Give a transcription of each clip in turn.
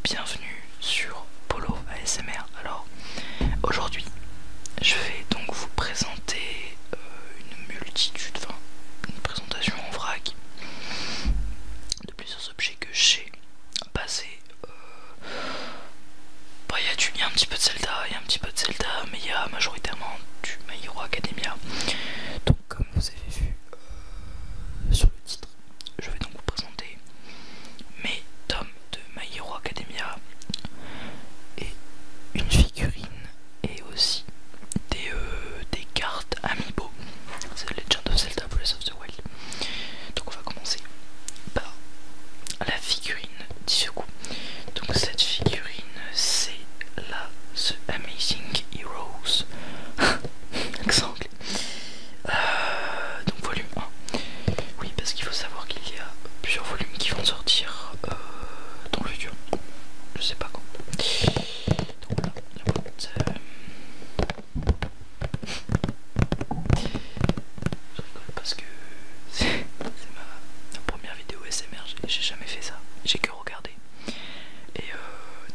bienvenue sur Polo ASMR. Alors aujourd'hui je vais donc vous présenter une présentation en vrac de plusieurs objets que j'ai basés. Il y a un petit peu de Zelda, mais il y a majoritairement du My Hero Academia. Donc comme vous avez vu sur le titre, je vais donc vous présenter mes tomes de My Hero Academia et une figurine et aussi des cartes Amiibo, The Legend of Zelda Breath of the Wild. Donc on va commencer par la figurine d'Izuku. Donc cette figurine c'est la The Amazing Heroes accent anglais. Donc volume 1. Oui, parce qu'il faut savoir qu'il y a plusieurs volumes qui vont sortir dans le futur. Je sais pas quand. Donc voilà, la boîte. Je rigole parce que c'est ma première vidéo SMR, j'ai jamais fait ça. J'ai que regardé. Et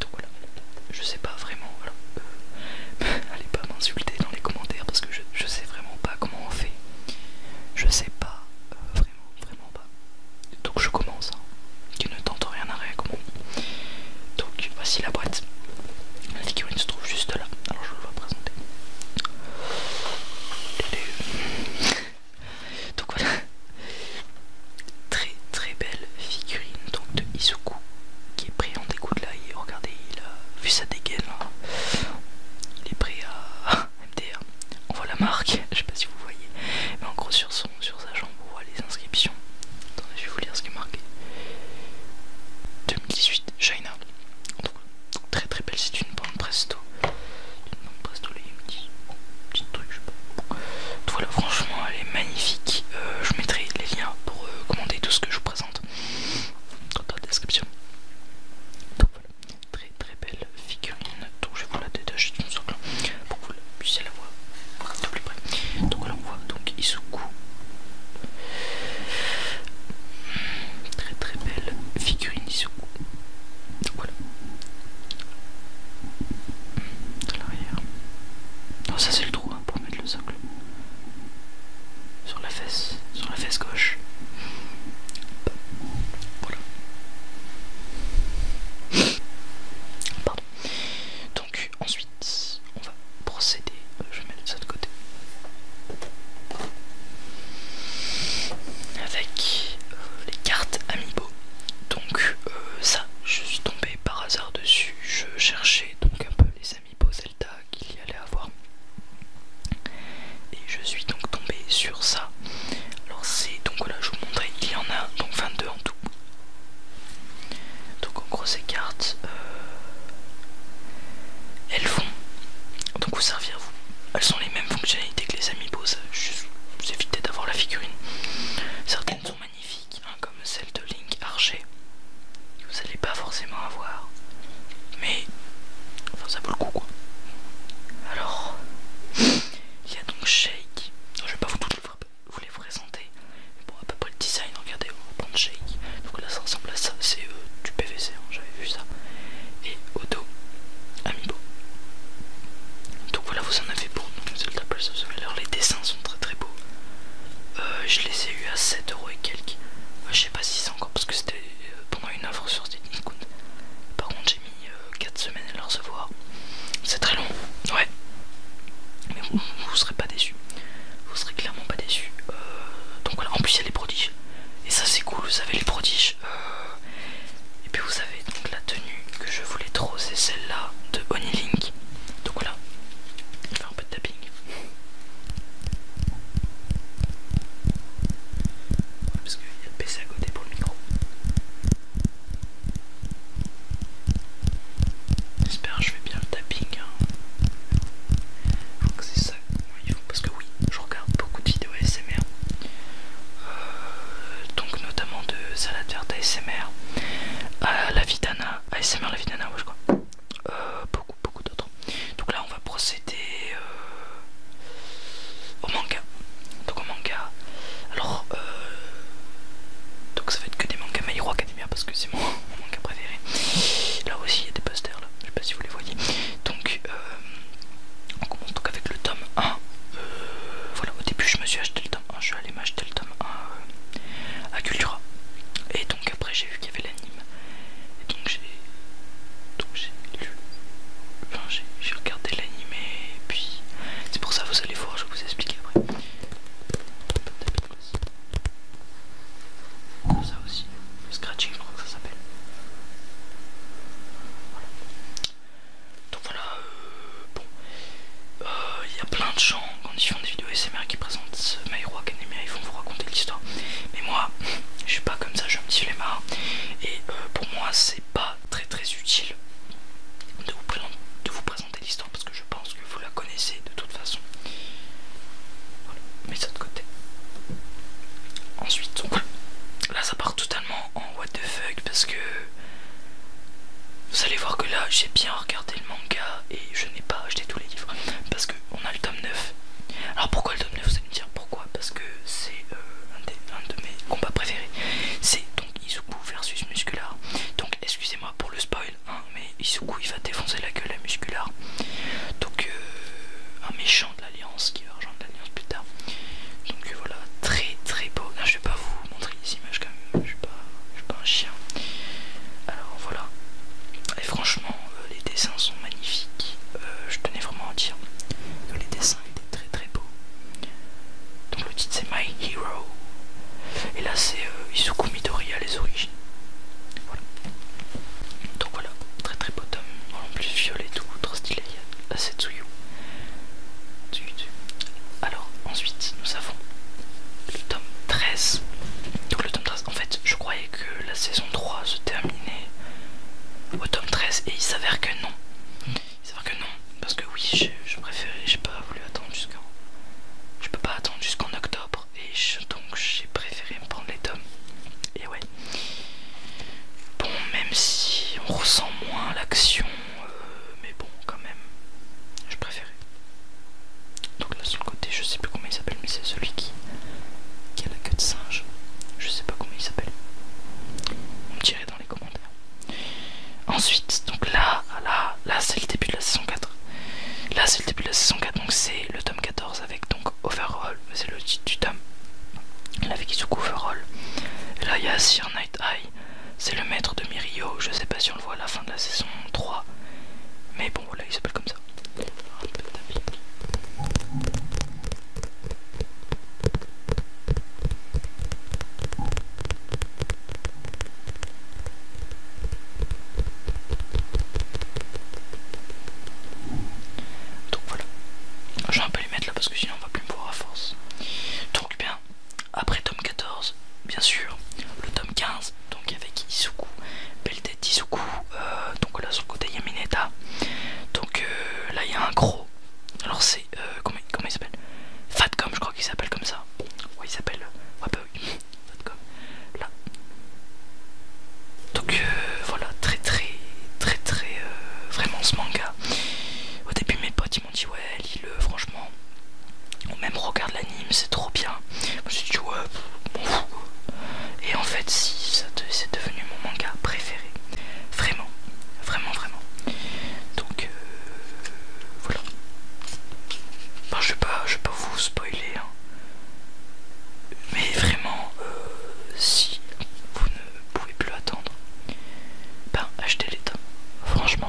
donc voilà, je sais pas vraiment. Alors, allez pas m'insulter dans les commentaires parce que je sais vraiment pas comment on fait. Je sais pas, vraiment pas. Donc je commence, hein. Qui ne tente rien à rien, comme on dit. Donc voici la boîte. La figurine se trouve juste là. Alors je vais vous la présenter. Donc voilà. Très très belle figurine donc de Izuku qui est prêt en dégoût de l'ail. Regardez, il a vu sa dégaine là. Il est prêt à MDR. On voit la marque, je sais pas si vous voyez, mais en gros sur sa jambe on voit les inscriptions. Attendez, je vais vous lire ce qui est marqué. 2018 China. Donc, très très belle, c'est une bande presto. Une bande presto là, il y a un petit truc, je sais pas. Donc voilà, franchement elle est magnifique. Je mettrai les liens pour commander tout ce que je vous présente dans la description. Donc voilà, très très belle figurine. Donc je vais vous la détacher d'une socle pour que vous puissiez la voir de plus près. Donc voilà, on voit donc Izuku. Très très belle figurine Izuku. Donc voilà. De l'arrière. Non, ça c'est le trou hein, pour mettre le socle. Sur la fesse gauche. Voilà. Pardon. Donc ensuite, on va procéder. Je vais mettre ça de côté. Avec les cartes Amiibo. Donc ça, je suis tombé par hasard dessus. Je cherchais donc un peu les Amiibo Zelda qu'il y allait avoir. Et je suis donc tombé sur ça. Alors c'est donc voilà, je vous montrais, il y en a donc 22 en tout. Donc en gros ces cartes elles vont donc vous servir vous. Elles sont les mêmes fonctionnalités que les Amiibo, ça juste vous évitez d'avoir la figurine. Certaines sont magnifiques, hein, comme celle de Link Archer. Vous n'allez pas forcément avoir. Mais enfin ça vaut le coup quoi. Alors il y a donc Shake. Je vais pas vous les présenter. Mais bon, à peu près le design, regardez, on va prendre Shake. Donc là ça ressemble à ça, c'est du PVC, hein, j'avais vu ça. Et au dos, Amiibo. Donc voilà, vous en avez pour Zelda Breath of the Wild. Alors les dessins sont très très beaux. Je les ai eu à 7 € et quelques. Je sais pas si c'est encore parce que c'était pendant une offre sur Steam. Par contre j'ai mis 4 semaines à le recevoir. 7 de gens, quand ils font des vidéos SMR qui présentent My Hero Academia, ils vont vous raconter l'histoire. Mais moi, je suis pas comme ça, j'ai un petit flemmard. Et pour moi, c'est pas très utile de vous présenter l'histoire parce que je pense que vous la connaissez de toute façon. Voilà, mets ça de côté. Ensuite, donc, là ça part totalement en what the fuck parce que vous allez voir que là j'ai bien regardé le manga et je n'ai pas acheté tous les livres parce qu'on a le tome 9. Alors pourquoi le tome 9, vous allez me dire pourquoi? Parce que c'est un de mes combats préférés. C'est donc Izuku versus Muscular. Donc excusez-moi pour le spoil, hein, mais Izuku il va défoncer la gueule à Muscular. Donc un méchant de l'Alliance qui va rejoindre l'Alliance plus tard. Donc voilà, très beau. Non, je vais pas vous montrer les images quand même, je suis pas un chien. Alors voilà. Et franchement, les dessins sont magnifiques. Je tenais vraiment à dire que les dessins étaient très beaux. Donc le titre c'est My Hero. Et là c'est Izuku Midoriya les origines. Voilà. Donc voilà, très beau tome. En plus violet tout, trop stylé. Il y a la Setsuyu. Alors ensuite nous avons le tome 13. Donc le tome 13, en fait je croyais que la saison 3 se terminait au tome 13 et il s'avère que non. Parce que oui, je préférais, j'ai pas voulu attendre jusqu'en... Je peux pas attendre jusqu'en octobre et donc j'ai préféré me prendre les tomes. Et ouais. Bon, même si on ressent moins l'action, mais bon quand même, je préférais. Donc là sur le côté, je sais plus comment il s'appelle, mais c'est celui qui a la queue de singe. Je sais pas comment il s'appelle. On me dirait dans les commentaires. Ensuite, donc là c'est le début de la saison 4. Là c'est le début de la saison 4, donc c'est le tome 14 avec donc Overall, c'est le titre du tome. Là avec Izuku Overall. Et là il y a Sir Night Eye, c'est le maître de Mirio, je sais pas si on le voit à la fin de la saison 3. Mais bon voilà, il s'appelle comme ça. Un peu de tapis. Donc voilà, je vais un peu les mettre là parce que sinon on va plus me voir à force. Donc bien, après tome 14, bien sûr, le tome 15, donc avec Izuku, belle tête d'Izuku, donc là sur le côté il y a Mineta. Donc là il y a un gros, alors c'est, comment il s'appelle? Fatcom, je crois qu'il s'appelle comme ça. Ouais, il s'appelle, ouais bah oui, Fatcom, là. Donc voilà, très vraiment ce manga. Au début mes potes ils m'ont dit ouais lis-le franchement, ou même regarde l'anime c'est trop bien. Moi j'ai dit ouais m'en fous. Et en fait si c'est devenu mon manga préféré, vraiment. Donc voilà. Bon, je vais pas vous spoiler hein. Mais vraiment si vous ne pouvez plus attendre, ben achetez les tomes. Franchement.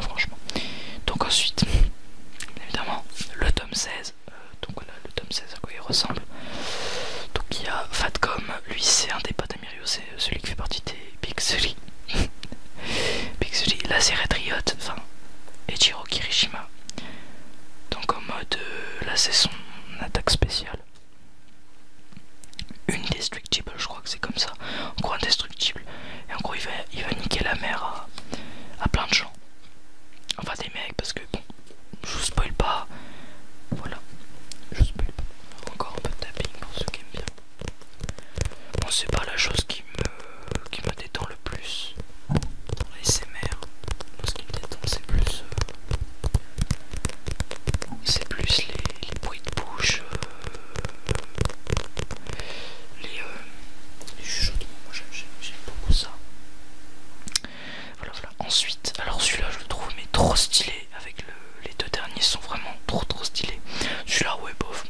Donc ensuite, bien évidemment, le tome 16. Donc voilà, le tome 16 à quoi il ressemble. Donc il y a Fatcom, lui c'est un des potes à Mirio, c'est celui qui fait partie des Big Three. Big Three, là c'est Red Riot, enfin Eiichiro Kirishima. Donc en mode là c'est son attaque spéciale. Indestructible, je crois que c'est comme ça. En gros indestructible. Et en gros il va niquer la mer à plein de gens. Enfin des mecs parce que bon, je vous spoil pas. Voilà, je spoil pas. Encore un peu de tapping pour ceux qui aiment bien. Bon, c'est pas la chose qui me détend le plus dans les SMR. Ce qui me détend c'est plus les bruits de bouche, les chuchotements. Moi j'aime beaucoup ça. Voilà. Ensuite, alors celui-là je le trouve mais trop stylé. Avec les deux derniers sont vraiment trop stylés. Celui-là ouais bof.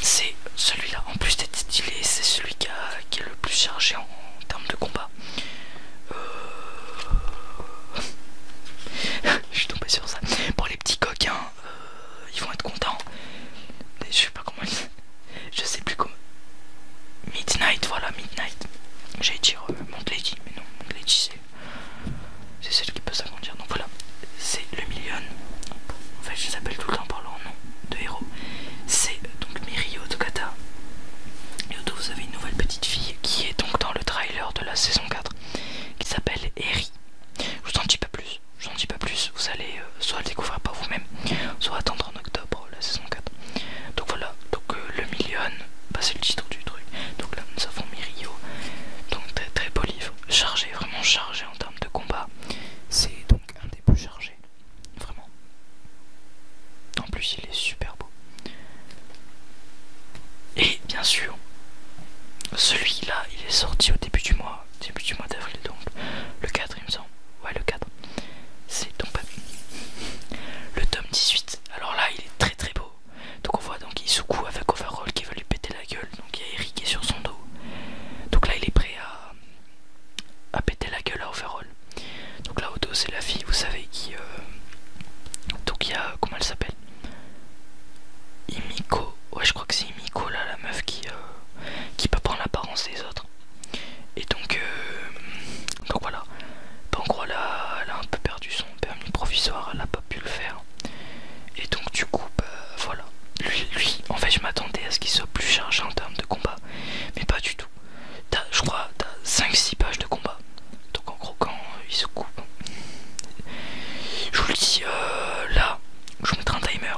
C'est celui-là en plus d'être stylé, c'est celui qui est le plus chargé en termes de combat. Je suis tombé sur ça. Pour les petits coquins, ils vont être contents. Je sais pas comment je sais plus comment. Midnight, voilà Midnight. J'allais dire Mont Lady, mais non, Mont Lady c'est celle qui peut s'agrandir. Donc voilà, Eri. Je vous en dis pas plus, vous allez soit le découvrir par vous-même, soit attendre en octobre la saison 4. Donc voilà, donc le million, bah, c'est le titre du truc. Donc là nous avons Mirio, donc très très beau livre, chargé, vraiment chargé en termes de combat. C'est donc un des plus chargés, vraiment. En plus il est super beau. Et bien sûr, celui-là il est sorti au début du mois d'avril, donc le 4 il me semble. Ouais, le 4. C'est donc le tome 18. Alors là il est très très beau. Donc on voit donc Izuku avec Overall qui va lui péter la gueule. Donc il y a Eri qui est sur son dos. Donc là il est prêt à péter la gueule à Overall. Donc là au dos c'est la fille, vous savez, qui donc il y a, comment elle s'appelle, Himiko. Ouais, je crois que c'est Himiko là, la meuf qui peut prendre l'apparence des autres. Et donc voilà. En gros elle a un peu perdu son permis provisoire, elle a pas pu le faire. Et donc du coup bah voilà. Lui en fait je m'attendais à ce qu'il soit plus chargé en termes de combat, mais pas du tout. Je crois t'as 5-6 pages de combat. Donc en gros quand il se coupe, je vous le dis là, je vous mettrai un timer.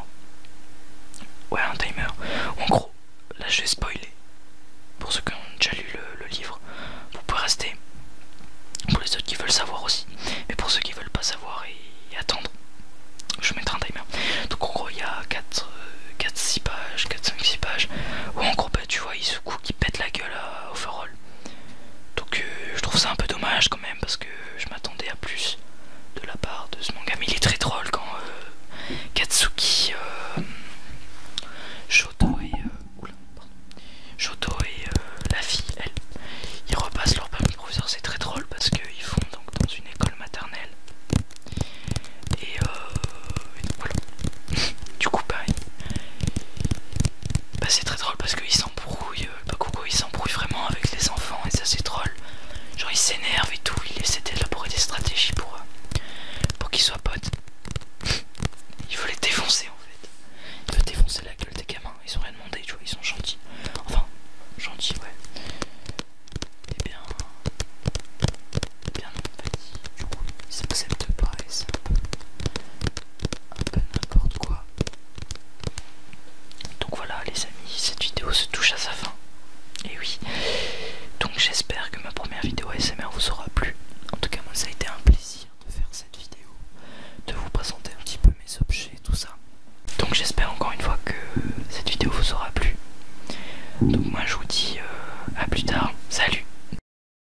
Ouais, un timer. En gros, là je vais spoiler. Pour ceux qui ont déjà lu le livre, vous pouvez rester. Pour les autres qui veulent savoir aussi. Mais pour ceux qui veulent pas savoir et attendre, je mettrai un timer. Donc en gros il y a 4-6 pages, 4-5-6 pages, où en gros bah, tu vois Izuku qui pète la gueule à Overall. Donc je trouve ça un peu dommage quand même, parce que je m'attendais à plus de la part de ce manga. Mais il est très drôle quand Katsuki, Shoto et la fille, elle, ils repassent leur permis provisoire. C'est très drôle parce qu'ils vont donc dans une école maternelle. Et donc voilà. Du coup, bah, c'est très drôle parce qu'ils s'embrouillent. Bakugou il s'embrouille vraiment avec les enfants et ça c'est drôle. Genre il s'énerve et tout, il essaie d'élaborer des stratégies pour qu'ils soient potes. Il veut les défoncer en fait. Il veut défoncer la gueule des gamins. Ils ont rien demandé, tu vois, ils sont gentils. Enfin, gentils, ouais. Et bien non, en fait, du coup, ils s'acceptent pas et c'est un peu n'importe quoi. Donc voilà les amis.